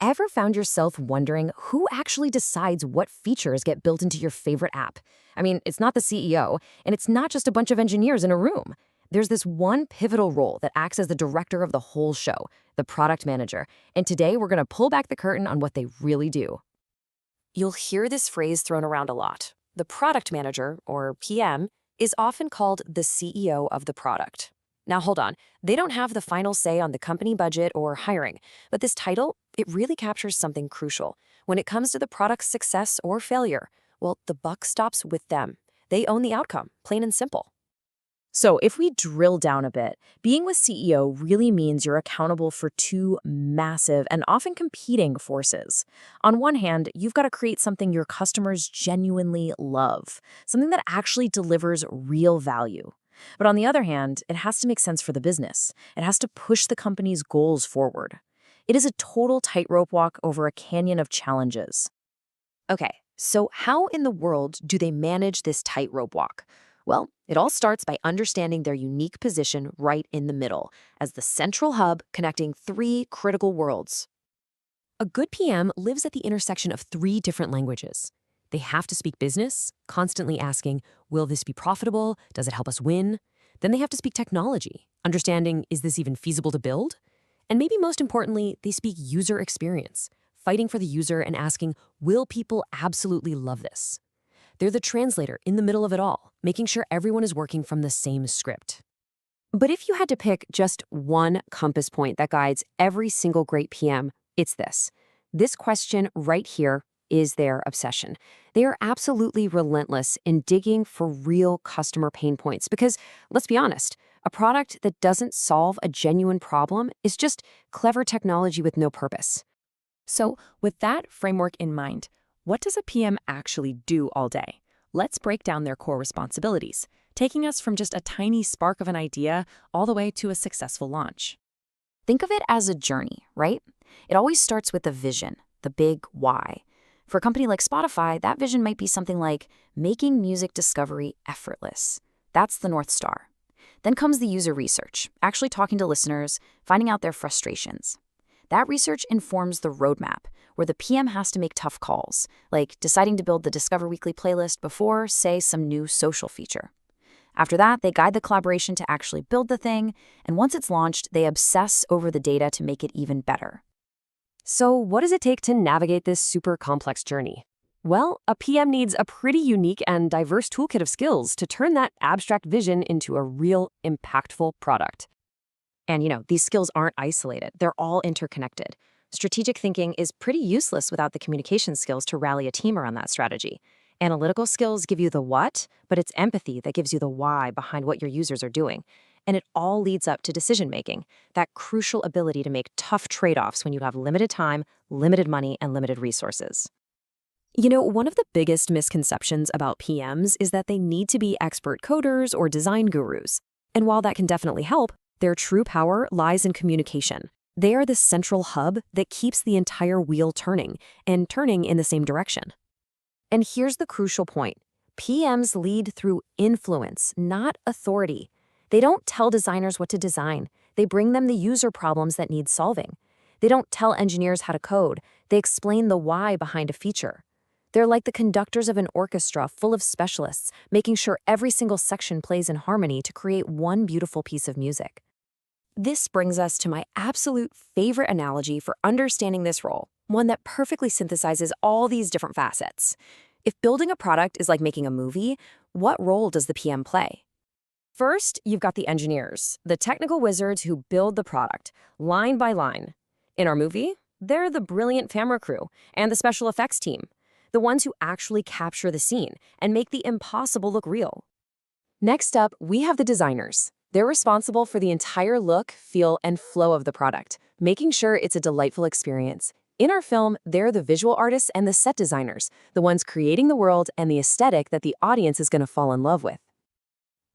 Ever found yourself wondering who actually decides what features get built into your favorite app? I mean, it's not the CEO, and it's not just a bunch of engineers in a room. There's this one pivotal role that acts as the director of the whole show, the product manager. And today we're going to pull back the curtain on what they really do. You'll hear this phrase thrown around a lot. The product manager, or PM, is often called the CEO of the product. Now hold on, they don't have the final say on the company budget or hiring, but this title, it really captures something crucial. When it comes to the product's success or failure, well, the buck stops with them. They own the outcome, plain and simple. So if we drill down a bit, being with CEO really means you're accountable for two massive and often competing forces. On one hand, you've got to create something your customers genuinely love, something that actually delivers real value. But on the other hand, it has to make sense for the business. It has to push the company's goals forward. It is a total tightrope walk over a canyon of challenges. Okay, so how in the world do they manage this tightrope walk? Well, it all starts by understanding their unique position right in the middle, as the central hub connecting three critical worlds. A good PM lives at the intersection of three different languages. They have to speak business, constantly asking, will this be profitable? Does it help us win? Then they have to speak technology, understanding, is this even feasible to build? And maybe most importantly, they speak user experience, fighting for the user and asking, will people absolutely love this? They're the translator in the middle of it all, making sure everyone is working from the same script. But if you had to pick just one compass point that guides every single great PM, it's this. This question right here is their obsession. They are absolutely relentless in digging for real customer pain points because, let's be honest, a product that doesn't solve a genuine problem is just clever technology with no purpose. So, with that framework in mind, what does a PM actually do all day? Let's break down their core responsibilities, taking us from just a tiny spark of an idea all the way to a successful launch. Think of it as a journey, right? It always starts with the vision, the big why. For a company like Spotify, that vision might be something like making music discovery effortless. That's the North Star. Then comes the user research, actually talking to listeners, finding out their frustrations. That research informs the roadmap, where the PM has to make tough calls, like deciding to build the Discover Weekly playlist before, say, some new social feature. After that, they guide the collaboration to actually build the thing, and once it's launched, they obsess over the data to make it even better. So what does it take to navigate this super complex journey? Well, a PM needs a pretty unique and diverse toolkit of skills to turn that abstract vision into a real, impactful product. And these skills aren't isolated. They're all interconnected. Strategic thinking is pretty useless without the communication skills to rally a team around that strategy. Analytical skills give you the what, but it's empathy that gives you the why behind what your users are doing. And it all leads up to decision-making, that crucial ability to make tough trade-offs when you have limited time, limited money, and limited resources. One of the biggest misconceptions about PMs is that they need to be expert coders or design gurus. And while that can definitely help, their true power lies in communication. They are the central hub that keeps the entire wheel turning, and turning in the same direction. And here's the crucial point. PMs lead through influence, not authority. They don't tell designers what to design. They bring them the user problems that need solving. They don't tell engineers how to code. They explain the why behind a feature. They're like the conductors of an orchestra full of specialists, making sure every single section plays in harmony to create one beautiful piece of music. This brings us to my absolute favorite analogy for understanding this role, one that perfectly synthesizes all these different facets. If building a product is like making a movie, what role does the PM play? First, you've got the engineers, the technical wizards who build the product, line by line. In our movie, they're the brilliant camera crew and the special effects team, the ones who actually capture the scene and make the impossible look real. Next up, we have the designers. They're responsible for the entire look, feel, and flow of the product, making sure it's a delightful experience. In our film, they're the visual artists and the set designers, the ones creating the world and the aesthetic that the audience is going to fall in love with.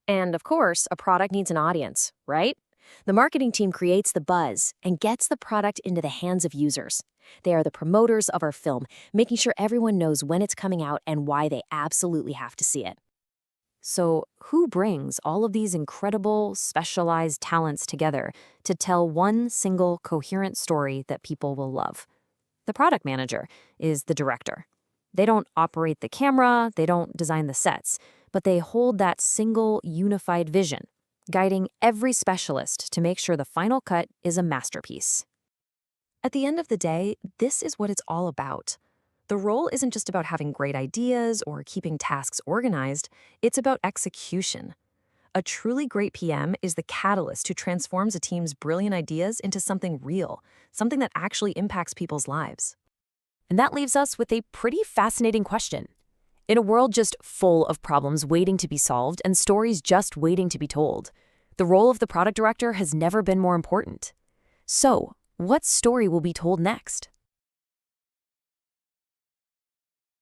And of course, a product needs an audience, right? The marketing team creates the buzz and gets the product into the hands of users. They are the promoters of our film, making sure everyone knows when it's coming out and why they absolutely have to see it. So who brings all of these incredible, specialized talents together to tell one single coherent story that people will love? The product manager is the director. They don't operate the camera, they don't design the sets, but they hold that single, unified vision, guiding every specialist to make sure the final cut is a masterpiece. At the end of the day, this is what it's all about. The role isn't just about having great ideas or keeping tasks organized, it's about execution. A truly great PM is the catalyst who transforms a team's brilliant ideas into something real, something that actually impacts people's lives. And that leaves us with a pretty fascinating question. In a world just full of problems waiting to be solved and stories just waiting to be told, the role of the product director has never been more important. So, what story will be told next?